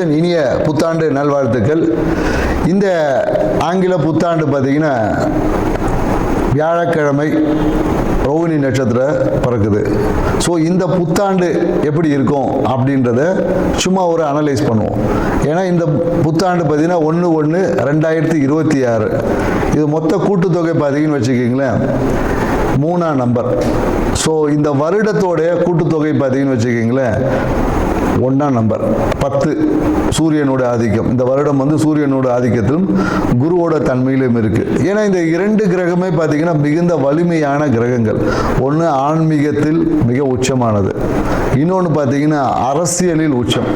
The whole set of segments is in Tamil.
முருகேசன், இனிய புத்தாண்டு நல்வாழ்த்துக்கள். இந்த ஆங்கில புத்தாண்டு பார்த்தீங்கன்னா வியாழக்கிழமை ரோகிணி நட்சத்திரம் பிறக்குது. ஸோ இந்த புத்தாண்டு எப்படி இருக்கும் அப்படின்றத சும்மா ஒரு அனலைஸ் பண்ணுவோம். ஏன்னா இந்த புத்தாண்டு பார்த்தீங்கன்னா 1/1/2026 இது மொத்த கூட்டுத்தொகை பார்த்தீங்கன்னு வச்சுக்கிங்களேன் 3ஆம் நம்பர். ஸோ இந்த வருடத்தோடைய கூட்டுத்தொகை பார்த்தீங்கன்னு வச்சுக்கிங்களேன் 1ஆம் நம்பர் 10 சூரியனோட ஆதிக்கம். இந்த வருடம் வந்து சூரியனோட ஆதிக்கத்திலும் குருவோட தன்மையிலும் இருக்கு. ஏன்னா இந்த 2 கிரகமே பார்த்தீங்கன்னா மிகுந்த வலிமையான கிரகங்கள். ஒன்று ஆன்மீகத்தில் மிக உச்சமானது, இன்னொன்று பார்த்தீங்கன்னா அரசியலில் உச்சம்.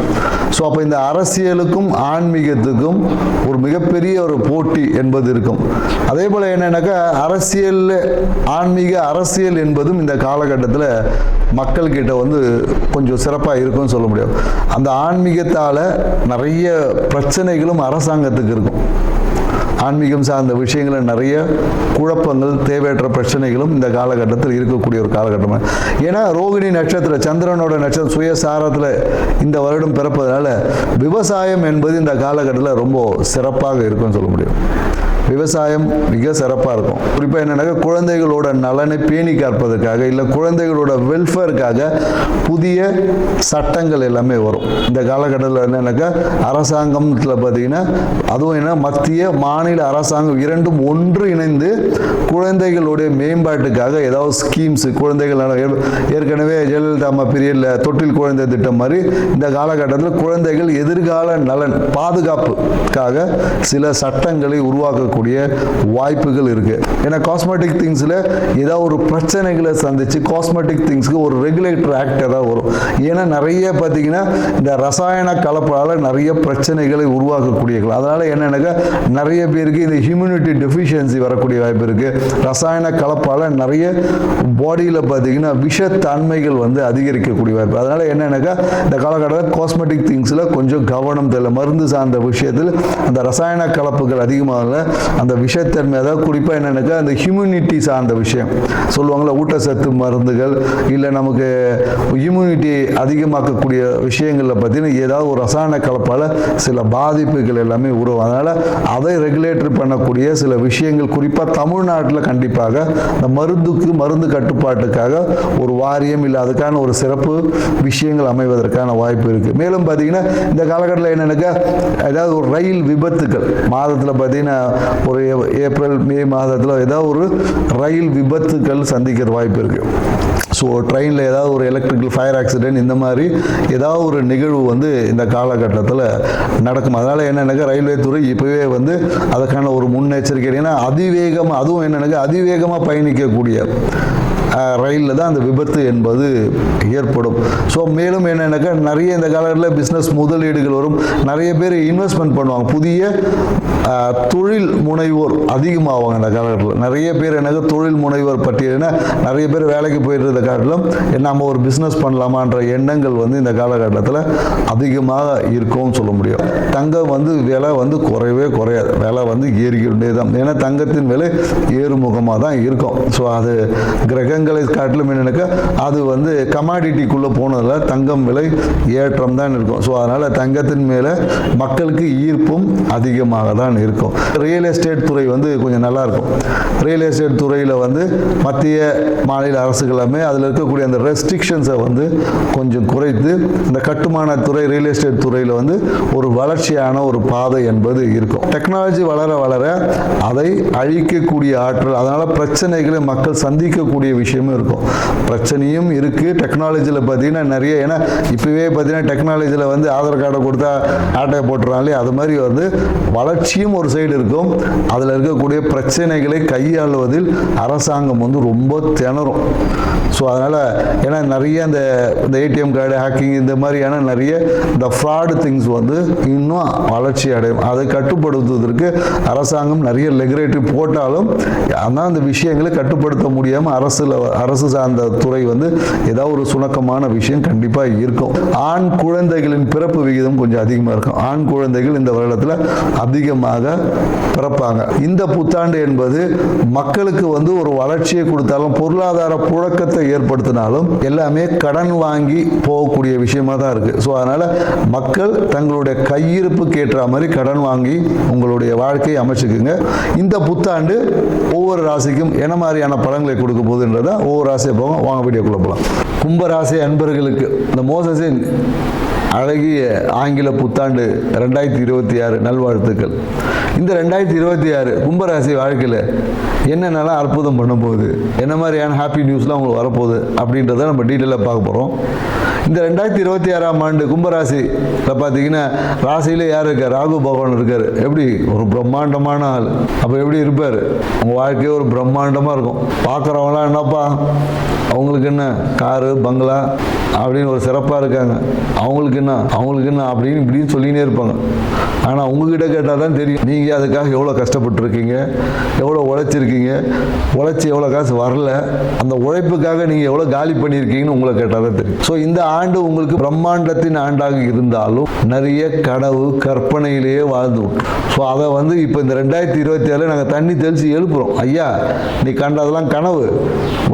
ஸோ அப்போ இந்த அரசியலுக்கும் ஆன்மீகத்துக்கும் ஒரு மிகப்பெரிய ஒரு போட்டி என்பது இருக்கும். அதே போல் என்னன்னாக்கா அரசியல் ஆன்மீக அரசியல் என்பதும் இந்த காலகட்டத்தில் மக்கள்கிட்ட வந்து கொஞ்சம் சிறப்பாக இருக்கும்னு சொல்ல முடியும். அந்த ஆன்மீகத்தால் நிறைய பிரச்சனைகளும் அரசாங்கத்துக்கு இருக்கும். ஆன்மீகம் சார்ந்த விஷயங்களில் நிறைய குழப்பங்கள், தேவையற்ற பிரச்சனைகளும் இந்த காலகட்டத்தில் இருக்கக்கூடிய ஒரு காலகட்டம். ஏன்னா ரோகிணி நட்சத்திரம், சந்திரனோட நட்சத்திரம் சுயசாரத்தில் இந்த வருடம் பிறப்பதனால விவசாயம் என்பது இந்த காலகட்டத்தில் ரொம்ப சிறப்பாக இருக்கும்னு சொல்ல முடியும். விவசாயம் மிக சிறப்பாக இருக்கும். குறிப்பாக என்னன்னாக்கா குழந்தைகளோட நலனை பேணி காப்பதற்காக, இல்லை குழந்தைகளோட வெல்ஃபேருக்காக புதிய சட்டங்கள் எல்லாமே வரும். இந்த காலகட்டத்தில் என்னன்னாக்கா அரசாங்கத்தில் பார்த்தீங்கன்னா அதுவும் என்ன மத்திய மாநில அரசாங்கம் இரண்டும் ஒன்று இணைந்து குழந்தைகளுடைய மேம்பாட்டுக்காக ஏதாவது ஸ்கீம்ஸ், குழந்தைகள் ஏற்கனவே ஜெயலலிதா அம்மா பீரியடில் தொட்டில் குழந்தை திட்டம் மாதிரி இந்த காலகட்டத்தில் குழந்தைகள் எதிர்கால நலன் பாதுகாப்புக்காக சில சட்டங்களை உருவாக்க வாய்ப்புகள் இருக்கு. ஏன்னா காஸ்மெட்டிக் திங்ஸ்ல ஏதாவது ஒரு பிரச்சனைகளை சந்திச்சு காஸ்மெட்டிக் திங்ஸ்க்கு ஒரு ரெகுலேட்டர் ஆக்ட் ஏதாவது வரும். ஏன்னா நிறைய பார்த்தீங்கன்னா இந்த ரசாயன கலப்பால நிறைய பிரச்சனைகளை உருவாக்கக்கூடிய, அதனால என்னன்னாக்கா நிறைய பேருக்கு இந்த இம்யூனிட்டி டெஃபிஷியன்சி வரக்கூடிய வாய்ப்பு இருக்கு. ரசாயன கலப்பால நிறைய பாடியில் பார்த்தீங்கன்னா விஷத்தன்மைகள் வந்து அதிகரிக்கக்கூடிய வாய்ப்பு. அதனால என்னன்னாக்கா இந்த காலகட்டத்தில் காஸ்மெட்டிக் திங்ஸ்ல கொஞ்சம் கவனம் தேவை. மருந்து சார்ந்த விஷயத்தில் அந்த ரசாயன கலப்புகள் அதிகமாக அந்த விஷத்தன்மை, அதாவது குறிப்பாக என்னன்னாக்கா அந்த ஹியூமினிட்டி சார்ந்த விஷயம் சொல்லுவாங்கள்ல, ஊட்டச்சத்து மருந்துகள் இல்லை நமக்கு இம்யூனிட்டி அதிகமாக்கக்கூடிய விஷயங்களில் பார்த்தீங்கன்னா ஏதாவது ஒரு ரசாயன கலப்பால் சில பாதிப்புகள் எல்லாமே உருவாகும். அதனால் அதை ரெகுலேட்டர் பண்ணக்கூடிய சில விஷயங்கள் குறிப்பாக தமிழ்நாட்டில் கண்டிப்பாக இந்த மருந்து கட்டுப்பாட்டுக்காக ஒரு வாரியம் இல்லை அதுக்கான ஒரு சிறப்பு விஷயங்கள் அமைவதற்கான வாய்ப்பு இருக்குது. மேலும் பார்த்தீங்கன்னா இந்த காலகட்டத்தில் என்னன்னாக்கா ஏதாவது ஒரு ரயில் விபத்துக்கள் மாதத்தில் பார்த்தீங்கன்னா ஒரு ஏப்ரல் மே மாதத்தில் ஏதாவது ஒரு ரயில் விபத்துக்கள் சந்திக்கிற வாய்ப்பு இருக்குது. ஸோ ட்ரெயினில் ஏதாவது ஒரு எலக்ட்ரிக்கல் ஃபயர் ஆக்சிடென்ட் இந்த மாதிரி ஏதாவது ஒரு நிகழ்வு வந்து இந்த காலகட்டத்தில் நடக்கும். அதனால் என்னென்னாக்கா ரயில்வே துறை இப்போவே வந்து அதுக்கான ஒரு முன்னெச்சரிக்கை. ஏன்னா அதிவேகமாக, அதுவும் என்னென்னாக்கா அதிவேகமாக பயணிக்கக்கூடிய ரயிலில் தான் அந்த விபத்து என்பது ஏற்படும். ஸோ மேலும் என்னென்னாக்கா நிறைய இந்த காலத்தில் பிஸ்னஸ் முதலீடுகள் வரும். நிறைய பேர் இன்வெஸ்ட்மெண்ட் பண்ணுவாங்க. புதிய தொழில் முனைவோர் அதிகமாகுவாங்க இந்த காலகட்டத்தில். நிறைய பேர் எனக்கு தொழில் முனைவோர் பட்டியல்னா நிறைய பேர் வேலைக்கு போயிட்டு இருந்த காலத்திலும் நம்ம ஒரு பிஸ்னஸ் பண்ணலாமான்ற எண்ணங்கள் வந்து இந்த காலகட்டத்தில் அதிகமாக இருக்கும்னு சொல்ல முடியும். தங்கம் வந்து விலை வந்து குறையவே குறையாது, விலை வந்து ஏறிக்கிட்டே தான். ஏன்னா தங்கத்தின் விலை ஏறுமுகமாக தான் இருக்கும். ஸோ அது கிரகங்களை காட்டிலும் என்னன்னாக்கா அது வந்து கமாடிட்டிக்குள்ளே போனதில் தங்கம் விலை ஏற்றம் தான் இருக்கும். ஸோ அதனால் தங்கத்தின் மேலே மக்களுக்கு ஈர்ப்பும் அதிகமாக தான் இருக்கும். ரியல் எஸ்டேட் துறை வந்து கொஞ்சம் நல்லா இருக்கும். ரியல் எஸ்டேட் துறையில் வந்து மத்திய மாநில அரசுகளுமே அதில் இருக்கக்கூடிய அந்த ரெஸ்ட்ரிக்ஷன்ஸை வந்து கொஞ்சம் குறைத்து இந்த கட்டுமான துறை, ரியல் எஸ்டேட் துறையில் வந்து ஒரு வளர்ச்சியான ஒரு பாதை என்பது இருக்கும். டெக்னாலஜி வளர வளர அதை அழிக்கக்கூடிய ஆற்றல், அதனால் பிரச்சனைகளை மக்கள் சந்திக்கக்கூடிய விஷயமும் இருக்கும். பிரச்சனையும் இருக்குது டெக்னாலஜியில் பார்த்தீங்கன்னா நிறைய. ஏன்னா இப்போவே பார்த்தீங்கன்னா டெக்னாலஜியில் வந்து ஆதார் கார்டை கொடுத்தா ஆட்டையை போட்டுறாங்களே, அது மாதிரி வந்து வளர்ச்சியும் ஒரு சைடு இருக்கும். அதில் இருக்கக்கூடிய பிரச்சனைகளை கையாளுவதில் அரசாங்கம் வந்து ரொம்ப திணறும். ஸோ அதனால் ஏன்னா நிறைய இந்த ஏடிஎம் கார்டு ஹேக்கிங் இந்த மாதிரியான நிறைய இந்த ஃப்ராடு திங்ஸ் வந்து இன்னும் வளர்ச்சி அடையும். அதை கட்டுப்படுத்துவதற்கு அரசாங்கம் நிறைய ரெகுலேட்டரி போட்டாலும் ஆனால் அந்த விஷயங்களை கட்டுப்படுத்த முடியாமல் அரசில் அரசு சார்ந்த துறை வந்து ஏதாவது ஒரு சுணக்கமான விஷயம் கண்டிப்பாக இருக்கும். ஆண் குழந்தைகளின் பிறப்பு விகிதம் கொஞ்சம் அதிகமாக இருக்கும். ஆண் குழந்தைகள் இந்த வருடத்தில் அதிகமாக பிறப்பாங்க. இந்த புத்தாண்டு என்பது மக்களுக்கு வந்து ஒரு வளர்ச்சியை கொடுத்தாலும் பொருளாதார புழக்கத்தை ஏற்படுத்தினாலும் எல்லாமே கடன் வாங்கி போகக்கூடிய விஷயமா தான் இருக்கு. ஸோ அதனால மக்கள் தங்களுடைய கையிருப்புக்கு ஏற்ற மாதிரி கடன் வாங்கி உங்களுடைய வாழ்க்கையை அமைச்சுக்குங்க. இந்த புத்தாண்டு ஒவ்வொரு ராசிக்கும் என்ன மாதிரியான பலன்களை கொடுக்க போகுதுன்றத ஒவ்வொரு ராசியை போகும். வாங்க வீடியோக்குள்ள போகலாம். கும்பராசி அன்பர்களுக்கு இந்த மோசஸின் அழகிய ஆங்கில புத்தாண்டு 2026 நல்வாழ்த்துக்கள். இந்த 2026 கும்பராசி வாழ்க்கையில் என்னென்னலாம் அற்புதம் பண்ண போகுது, என்ன மாதிரியான ஹாப்பி நியூஸ்லாம் உங்களுக்கு வரப்போகுது அப்படின்றத நம்ம டீட்டெயிலாக பார்க்க போகிறோம். இந்த 2026ஆம் ஆண்டு கும்பராசியில் பார்த்தீங்கன்னா ராசியில் யார் இருக்கார்? ராகு பகவான் இருக்கார். எப்படி ஒரு பிரம்மாண்டமான ஆள். அப்போ எப்படி இருப்பார்? உங்கள் வாழ்க்கையே ஒரு பிரம்மாண்டமாக இருக்கும். பார்க்குறவங்களாம் என்னப்பா அவங்களுக்கு என்ன காரு பங்களா அப்படின்னு ஒரு சிறப்பாக இருக்காங்க, அவங்களுக்கு என்ன அப்படின்னு இப்படின்னு சொல்லினே இருப்பாங்க. ஆனால் உங்ககிட்ட கேட்டால் தான் தெரியும் நீங்கள் அதுக்காக எவ்வளோ கஷ்டப்பட்டுருக்கீங்க, எவ்வளோ உழைச்சிருக்கீங்க, உழைச்சி எவ்வளோ காசு வரல, அந்த உழைப்புக்காக நீங்கள் எவ்வளோ காலி பண்ணியிருக்கீங்கன்னு உங்களை கேட்டால் தான் தெரியும். ஸோ இந்த ஆண்டு உங்களுக்கு பிரம்மாண்டத்தின் ஆண்டாக இருந்தாலும் நிறைய கனவு கற்பனையிலேயே வாழ்ந்து விட்டோம். ஸோ அதை வந்து இப்போ இந்த 2027 நாங்கள் தண்ணி தெளித்து எழுப்புகிறோம். ஐயா நீ கண்டதெல்லாம் கனவு,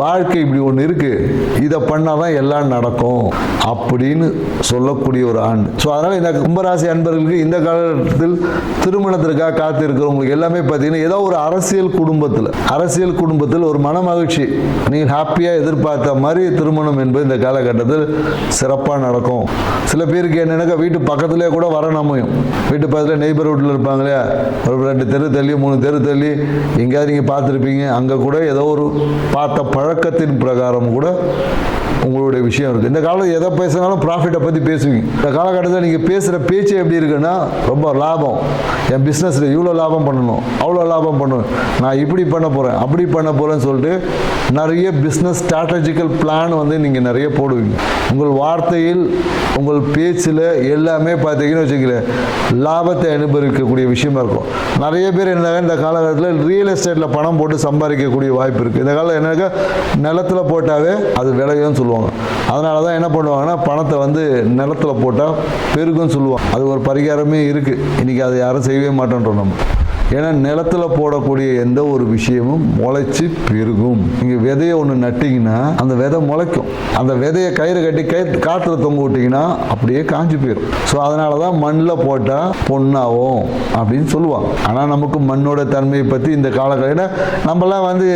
வாழ்க்கை இப்படி ஒன்று இருக்குது, இதை பண்ணால் தான் எல்லாம் நடக்கும் அப்படின்னு சொல்லக்கூடிய ஒரு ஆண்டு. ஸோ அதனால் இந்த கும்பராசி அன்பர்களுக்கு இந்த காலத்தில் திருமணத்திற்காக காத்து இருக்கிறவங்களுக்கு எல்லாமே பார்த்தீங்கன்னா ஏதோ ஒரு அரசியல் குடும்பத்தில் ஒரு மன மகிழ்ச்சி, நீங்கள் ஹாப்பியாக எதிர்பார்த்த மாதிரி திருமணம் என்பது இந்த காலகட்டத்தில் சிறப்பாக நடக்கும். சில பேருக்கு என்னென்னாக்கா வீட்டு பக்கத்துலேயே கூட வர அமையும். வீட்டு பக்கத்தில் நெய்பர்ஹுட்டில் இருப்பாங்க இல்லையா, ஒரு 2 தெரு தள்ளி 3 தெரு தள்ளி எங்கேயாவது நீங்கள் பார்த்துருப்பீங்க. அங்கே கூட ஏதோ ஒரு பார்த்த பழக்கத்தின் பிரகாரம் கூட உங்களுடைய விஷயம் இருக்குது. இந்த காலத்தில் எதை பேசினாலும் ப்ராஃபிட்டை பற்றி பேசுவீங்க. இந்த காலகட்டத்தில் நீங்கள் பேசுகிற பேச்சு எப்படி இருக்குன்னா ரொம்ப லாபம், என் பிஸ்னஸில் இவ்வளோ லாபம் பண்ணணும், அவ்வளோ லாபம் பண்ணணும், நான் இப்படி பண்ண போகிறேன் அப்படி பண்ண போகிறேன்னு சொல்லிட்டு நிறைய பிஸ்னஸ் ஸ்ட்ராட்டஜிக்கல் பிளான் வந்து நீங்கள் நிறைய போடுவீங்க. உங்கள் வார்த்தையில் உங்கள் பேச்சில் எல்லாமே பார்த்தீங்கன்னு வச்சுக்கல லாபத்தை அனுபவிக்கக்கூடிய விஷயமா இருக்கும். நிறைய பேர் என்ன இந்த காலகட்டத்தில் ரியல் எஸ்டேட்டில் பணம் போட்டு சம்பாதிக்கக்கூடிய வாய்ப்பு இருக்குது. இந்த காலம் என்னக்கா நிலத்தில் போட்டாவே அது விளையும்னு சொல்லுவாங்க. அதனால தான் என்ன பண்ணுவாங்கன்னா பணத்தை வந்து நிலத்தில் போட்டால் பெருகும்னு சொல்லுவாங்க. அது ஒரு பரிகாரமே இருக்குது. இன்றைக்கி அதை யாரும் செய்யவே மாட்டோன்றோம் நம்ம. ஏன்னா நிலத்தில் போடக்கூடிய எந்த ஒரு விஷயமும் முளைச்சி பெருகும். நீங்கள் விதையை ஒன்று நட்டிங்கன்னா அந்த விதை முளைக்கும். அந்த விதையை கயிறு கட்டி காற்றுல தொங்க விட்டிங்கன்னா அப்படியே காஞ்சி போயிடும். ஸோ அதனால தான் மண்ணில் போட்டால் பொண்ணாகும் அப்படின்னு சொல்லுவாங்க. ஆனால் நமக்கு மண்ணோட தன்மையை பற்றி இந்த காலகட்டம் நம்மளாம் வந்து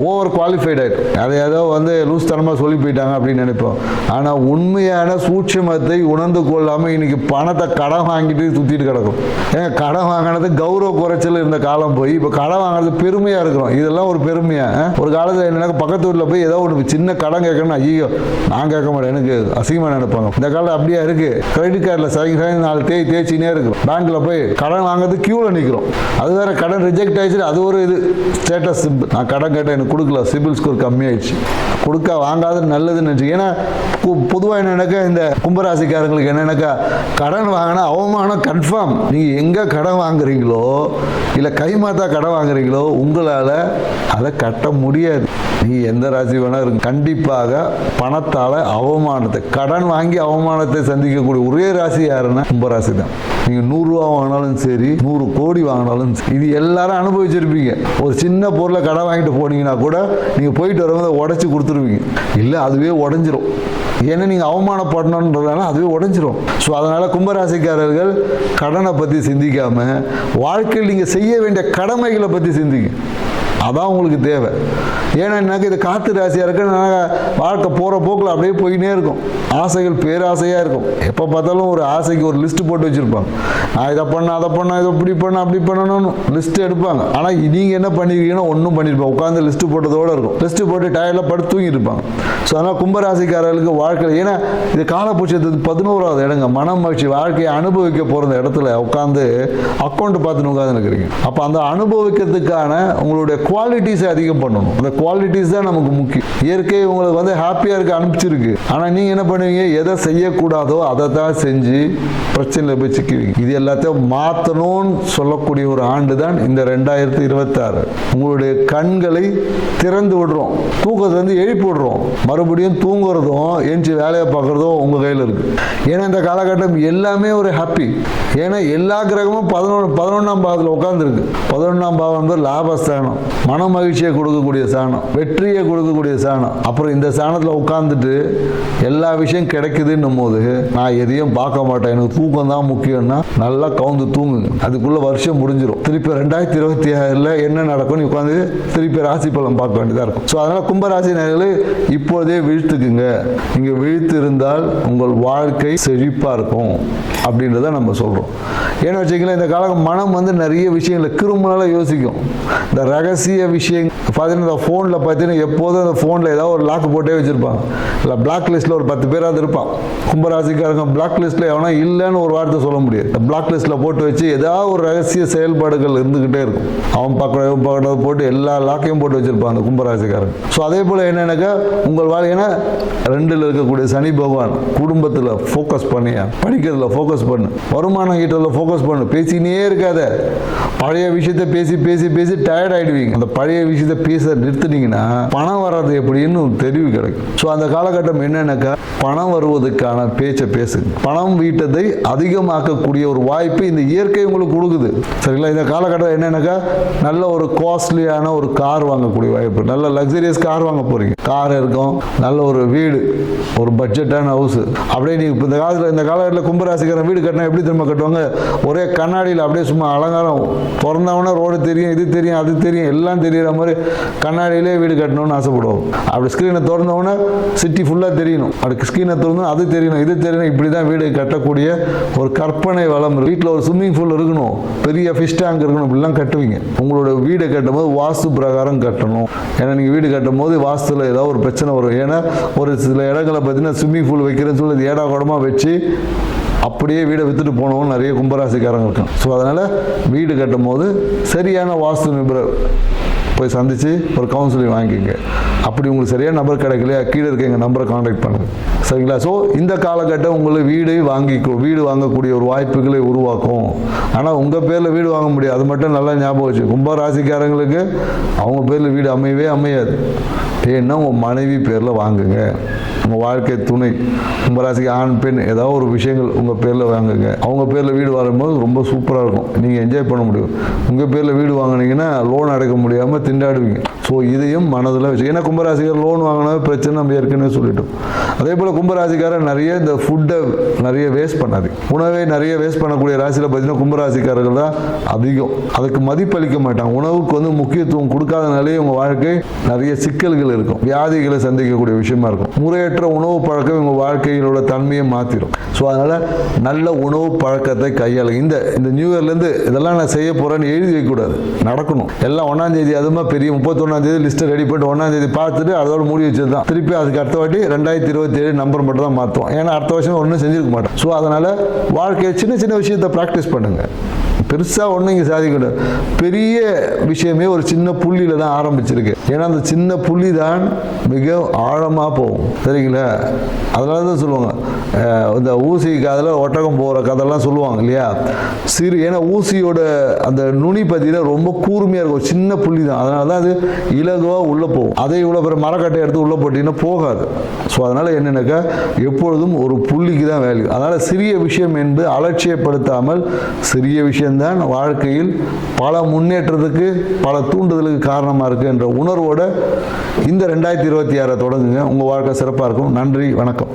ஓவர் குவாலிஃபைட் ஆகிடும். அதை ஏதோ வந்து லூஸ் தனமாக சொல்லி போயிட்டாங்க அப்படின்னு நினைப்போம். ஆனால் உண்மையான சூட்சுமத்தை உணர்ந்து கொள்ளாமல் இன்னைக்கு பணத்தை கடன் வாங்கிட்டு சுற்றிட்டு கிடக்கும். ஏங்க கடன் வாங்கினது கௌரவ குறைச்சல் இருந்த காலம் போய் இப்போ கடன் வாங்குறது பெருமையா இருக்கிறோம். இதெல்லாம் ஒரு பெருமையா? ஒரு காலத்தில் என்ன பக்கத்து ஊரில் போய் ஏதோ ஒரு சின்ன கடன் கேட்கணும், ஐயோ நான் கேட்க மாட்டேன், எனக்கு அசிங்கமா நினைப்பாங்க. இந்த காலம் அப்படியா இருக்கு. கிரெடிட் கார்டில் சைன் 4 தேய்ச்சினே இருக்கிறோம். பேங்க்ல போய் கடன் வாங்குறது கியூல நிற்கிறோம். அது வேற கடன் ரிஜெக்ட் ஆயிடுச்சு. அது ஒரு இது ஸ்டேட்டஸ் சிம்பிள். நான் கடன் கேட்டேன் எனக்கு கொடுக்கல, சிபில் ஸ்கோர் கம்மியாயிடுச்சு, கொடுக்க வாங்காத நல்லதுன்னு நினச்சி. ஏன்னா பொதுவாக என்னன்னாக்கா இந்த கும்பராசிக்காரங்களுக்கு என்னன்னாக்கா கடன் வாங்கினா அவமானம் கன்ஃபார்ம். நீங்கள் எங்கே கடன் வாங்குறீங்களோ இல்லை கைமாத்தா கடன் வாங்குறீங்களோ உங்களால் அதை கட்ட முடியாது. நீங்கள் எந்த ராசி வேணா இருக்கு, கண்டிப்பாக பணத்தால் அவமானத்தை, கடன் வாங்கி அவமானத்தை சந்திக்கக்கூடிய ஒரே ராசி யாருன்னா கும்பராசி தான். நீங்கள் 100 ரூபா வாங்கினாலும் சரி, 100 கோடி வாங்கினாலும் சரி, இது எல்லாரும் அனுபவிச்சிருப்பீங்க. ஒரு சின்ன பொருளை கடன் வாங்கிட்டு போனீங்கன்னா கூட நீங்கள் போயிட்டு வரும்போது உடச்சி கொடுத்துருவீங்க. இல்லை அதுவே உடஞ்சிரும். ஏன்னா நீங்கள் அவமானப்படணுன்றதுனால அதுவே உடஞ்சிரும். ஸோ அதனால் கும்பராசிக்காரர்கள் கடனை பற்றி சிந்திக்காமல் வாழ்க்கையில் நீங்கள் செய்ய வேண்டிய கடமைகளை பற்றி சிந்திங்க. அதான் உங்களுக்கு தேவை. ஏன்னா எனக்கு இது காற்று ராசியாக இருக்கு, வாழ்க்கை போகிற போக்கில் அப்படியே போயினே இருக்கும். ஆசைகள் பேராசையாக இருக்கும். எப்போ பார்த்தாலும் ஒரு ஆசைக்கு ஒரு லிஸ்ட் போட்டு வச்சுருப்பாங்க. நான் இதை பண்ண அதை பண்ண இதை இப்படி பண்ண அப்படி பண்ணணும்னு லிஸ்ட்டு எடுப்பாங்க. ஆனால் நீங்கள் என்ன பண்ணிருக்கீங்கன்னா ஒன்றும் பண்ணியிருப்பாங்க. உட்காந்து லிஸ்ட்டு போட்டதோடு இருக்கும். லிஸ்ட்டு போட்டு டயரில் படுத்து தூங்கியிருப்பாங்க. ஸோ அதனால் கும்பராசிக்காரர்களுக்கு வாழ்க்கையில் ஏன்னா இது காலபட்சத்துக்கு 11வது இடங்க மன மகிழ்ச்சி வாழ்க்கையை அனுபவிக்க போகிற இடத்துல உட்காந்து அக்கௌண்ட் பார்த்துன்னு உட்காந்து இருக்கிறீங்க. அப்போ அந்த அனுபவிக்கிறதுக்கான உங்களுடைய குவாலிட்டிஸை அதிகம் பண்ணணும். அந்த குவாலிட்டிஸ் தான் நமக்கு முக்கியம். இயற்கை உங்களுக்கு வந்து ஹாப்பியாக இருக்க அனுப்பிச்சிருக்கு. ஆனால் நீங்கள் என்ன பண்ணுவீங்க, எதை செய்யக்கூடாதோ அதை தான் செஞ்சு பிரச்சனையில் போய் சிக்குவீங்க. இது எல்லாத்தையும் மாற்றணும்னு சொல்லக்கூடிய ஒரு ஆண்டு தான் இந்த 2026. உங்களுடைய கண்களை திறந்து விடுறோம், தூக்கத்துலேருந்து எழுப்பி விடுறோம். மறுபடியும் தூங்குறதும் ஏஞ்சி வேலையை பார்க்குறதும் உங்கள் கையில் இருக்குது. ஏன்னா இந்த காலகட்டம் எல்லாமே ஒரு ஹாப்பி. ஏன்னா எல்லா கிரகமும் 11ஆம் பாவத்தில் உட்காந்துருக்கு. 11ஆம் பாவம் வந்து லாபஸ்தானம், மன மகிழ்ச்சியை கொடுக்கக்கூடிய சாணம், வெற்றியை கொடுக்கக்கூடிய சாணம். அப்புறம் இந்த சாணத்தில் உட்காந்துட்டு எல்லா விஷயம் கிடைக்குதுன்னும் போது நான் எதையும் பார்க்க மாட்டேன், எனக்கு தூக்கம் தான் முக்கியம்னா நல்லா கவுந்து தூங்குங்க. அதுக்குள்ள வருஷம் முடிஞ்சிடும். திருப்பி 2026 என்ன நடக்கும்னு உட்காந்து திருப்பி ராசி பலன் பார்க்க வேண்டியதாக இருக்கும். ஸோ அதனால கும்பராசி நேயர்களே இப்போதே விழித்துக்குங்க. நீங்க விழித்து இருந்தால் உங்கள் வாழ்க்கை செழிப்பா இருக்கும் அப்படின்றத நம்ம சொல்றோம். ஏன்னு வச்சுக்கலாம், இந்த காலம் மனம் வந்து நிறைய விஷயங்களை கிருமனால யோசிக்கும். இந்த ரகசிய விஷயம் பார்த்தீங்கன்னா இந்த ஃபோனில் பார்த்தீங்கன்னா எப்போதும் அந்த ஃபோனில் ஏதாவது ஒரு லாக் போட்டே வச்சுருப்பாங்க. இல்லை பிளாக் லிஸ்ட்டில் ஒரு 10 பேராவது இருப்பான். கும்பராசிக்காரங்க பிளாக் லிஸ்ட்டில் எவனா இல்லைன்னு ஒரு வார்த்தை சொல்ல முடியாது. இந்த பிளாக் லிஸ்ட்டில் போட்டு வச்சு ஏதாவது ஒரு ரகசிய செயல்பாடுகள் இருந்துக்கிட்டே இருக்கும். அவன் பார்க்குறத போட்டு எல்லா லாக்கையும் போட்டு வச்சுருப்பான் அந்த கும்பராசிக்காரங்க. ஸோ அதே போல் என்னென்னாக்கா உங்கள் வாழ்க்கைனா 2ல் இருக்கக்கூடிய சனி பகவான் குடும்பத்தில் ஃபோக்கஸ் பண்ணி படிக்கிறதுல ஃபோக்கஸ் பண்ணு, வருமானம் ஈட்டத்தில் ஃபோக்கஸ் பண்ணு, பேசினே இருக்காத. பழைய விஷயத்தை பேசி பேசி பேசி டயர்ட் ஆகிடுவீங்க. அந்த பழைய விஷயத்தை பேச நிறுத்தினீங்கன்னா பணம் வர்றது எப்படின்னு தெரிவு கிடைக்கும். ஸோ அந்த காலகட்டம் என்னன்னாக்கா பணம் வருவதற்கான பேச்சை பேசுங்க. பணம் வீட்டத்தை அதிகமாக்கக்கூடிய ஒரு வாய்ப்பு இந்த இயற்கை உங்களுக்கு கொடுக்குது. சரிங்களா? இந்த காலகட்டம் என்னன்னாக்கா நல்ல ஒரு காஸ்ட்லியான ஒரு கார் வாங்கக்கூடிய வாய்ப்பு, நல்ல லக்ஸரியஸ் கார் வாங்க போறீங்க. கார் இருக்கும், நல்ல ஒரு வீடு, ஒரு பட்ஜெட்டான ஹவுஸ். அப்படியே நீங்க இந்த காலகட்டத்தில் கும்பராசிக்காரன் வீடு கட்டினா எப்படி திரும்ப கட்டுவாங்க, ஒரே கண்ணாடியில் அப்படியே சும்மா அலங்காரம் திறந்தவொடனே ரோடு தெரியும், இது தெரியும், அது தெரியும், எல்லாம் தெரியுற மாதிரி கண்ணாடியிலே வீடு கட்டணும்னு ஆசைப்படுவோம். அப்படி ஸ்க்ரீனை திறந்தவொடனே சிட்டி ஃபுல்லாக தெரியணும், அப்படி ஸ்க்ரீனை திறந்து அது தெரியணும், இது தெரியணும். இப்படி தான் வீடு கட்டக்கூடிய ஒரு கற்பனை வளம் இருக்கு. வீட்டில் ஒரு ஸ்விம்மிங் பூல் இருக்கணும், பெரிய ஃபிஷ் டேங்க் இருக்கணும், இப்படிலாம் கட்டுவீங்க. உங்களோட வீடை கட்டும் போது வாஸ்து பிரகாரம் கட்டணும். ஏன்னா நீங்கள் வீடு கட்டும் போது வாஸ்துல ஏதாவது ஒரு பிரச்சனை வரும். ஏன்னா ஒரு சில இடங்களை பார்த்தீங்கன்னா ஸ்விம்மிங் பூல் வைக்கிறேன்னு சொல்லி ஏடா கூடமாக வச்சு அப்படியே வீடை வித்துட்டு போனவங்க நிறைய கும்பராசிக்காரங்க இருக்காங்க. ஸோ அதனால் வீடு கட்டும் போது சரியான வாஸ்து நிபுணர் போய் சந்தித்து ஒரு கவுன்சிலிங் வாங்கிக்கோங்க. அப்படி உங்களுக்கு சரியான நம்பர் கிடைக்கலையா, கீழே இருக்க எங்கள் நம்பரை கான்டாக்ட் பண்ணுங்கள். சரிங்களா? ஸோ இந்த காலகட்டம் உங்களுக்கு வீடு வாங்கக்கூடிய ஒரு வாய்ப்புகளை உருவாக்கும். ஆனால் உங்கள் பேரில் வீடு வாங்க முடியாது, அது மட்டும் நல்லா ஞாபகம் வச்சு. கும்பராசிக்காரங்களுக்கு அவங்க பேரில் வீடு அமையாது. ஏன்னா உங்கள் மனைவி பேரில் வாங்குங்க. உங்கள் வாழ்க்கை துணை கும்பராசிக்கு ஆண் பெண் ஏதாவது ஒரு விஷயங்கள் உங்கள் பேரில் வாங்குங்க. அவங்க பேரில் வீடு வாங்கும்போது ரொம்ப சூப்பராக இருக்கும், நீங்கள் என்ஜாய் பண்ண முடியும். உங்கள் பேரில் வீடு வாங்கினீங்கன்னா லோன் அடைக்க முடியாமல் திண்டாடுவீங்க. ஸோ இதையும் மனதில் வச்சு, ஏன்னா கும்பராசிக்காரர் லோன் வாங்கினா பிரச்சனை நம்ம ஏற்கனவே சொல்லிட்டோம். அதே போல் கும்பராசிக்காரர் நிறைய இந்த ஃபுட்டை நிறைய வேஸ்ட் பண்ணாது, உணவை நிறைய வேஸ்ட் பண்ணக்கூடிய ராசியில் பார்த்தீங்கன்னா கும்பராசிக்காரர்கள் தான் அதிகம். அதுக்கு மதிப்பளிக்க மாட்டாங்க. உணவுக்கு வந்து முக்கியத்துவம் கொடுக்காதனாலே உங்கள் வாழ்க்கை நிறைய சிக்கல்கள் இருக்கும், வியாதிகளை சந்திக்கக்கூடிய விஷயமா இருக்கும். முறையற்ற உணவு பழக்கம் உங்கள் வாழ்க்கையிலோட தன்மையை மாற்றிடும். ஸோ அதனால் நல்ல உணவு பழக்கத்தை கையாளுங்க. இந்த நியூ இயர்லேருந்து இதெல்லாம் நான் செய்ய போகிறேன்னு எழுதி வைக்கக்கூடாது, நடக்கணும். எல்லாம் 1ஆம் தேதி, அதுமா பெரிய 31ஆம் தேதி லிஸ்ட்டை ரெடி பண்ணிட்டு 1ஆம் தேதி பார்த்துட்டு அதோட மூடி வச்சது தான். திருப்பி அதுக்கு அடுத்த வாட்டி 2027 நம்பர் மட்டும் தான் மாற்றுவோம். ஏன்னா அடுத்த வருஷம் ஒன்றும் செஞ்சிருக்க மாட்டோம். ஸோ அதனால் வாழ்க்கையை சின்ன சின்ன விஷயத்தை ப்ராக்டிஸ் பண்ணுங்கள். பெருசாக ஒன்றும் இங்கே சாதிக்கூடாது. பெரிய விஷயமே ஒரு சின்ன புள்ளியில் தான் ஆரம்பிச்சிருக்கு. ஏன்னா அந்த சின்ன புள்ளி தான் மிக ஆழமாக போகும். சரிங்களா? அதனால தான் சொல்லுவாங்க இந்த ஊசி காதில் ஒட்டகம் போகிற கதையெல்லாம் சொல்லுவாங்க இல்லையா? ஏன்னா ஊசியோட அந்த நுனி பார்த்தீங்கன்னா ரொம்ப கூர்மையாக இருக்கும், ஒரு சின்ன புள்ளி தான். அதனால தான் அது இலகுவாக உள்ளே போகும். அதை இவ்வளோ பெரிய மரக்கட்டை எடுத்து உள்ளே போட்டிங்கன்னா போகாது. ஸோ அதனால் என்னென்னாக்கா எப்பொழுதும் ஒரு புள்ளிக்கு தான் வேல்யூ. அதனால் சிறிய விஷயம் என்பது அலட்சியப்படுத்தாமல் சிறிய விஷயம்தான் வாழ்க்கையில் பல முன்னேற்றத்துக்கு பல தூண்டுதலுக்கு காரணமாக இருக்குது என்ற உணர்வோடு இந்த 2026 தொடங்குங்க. உங்கள் வாழ்க்கை சிறப்பாக இருக்கும். நன்றி, வணக்கம்.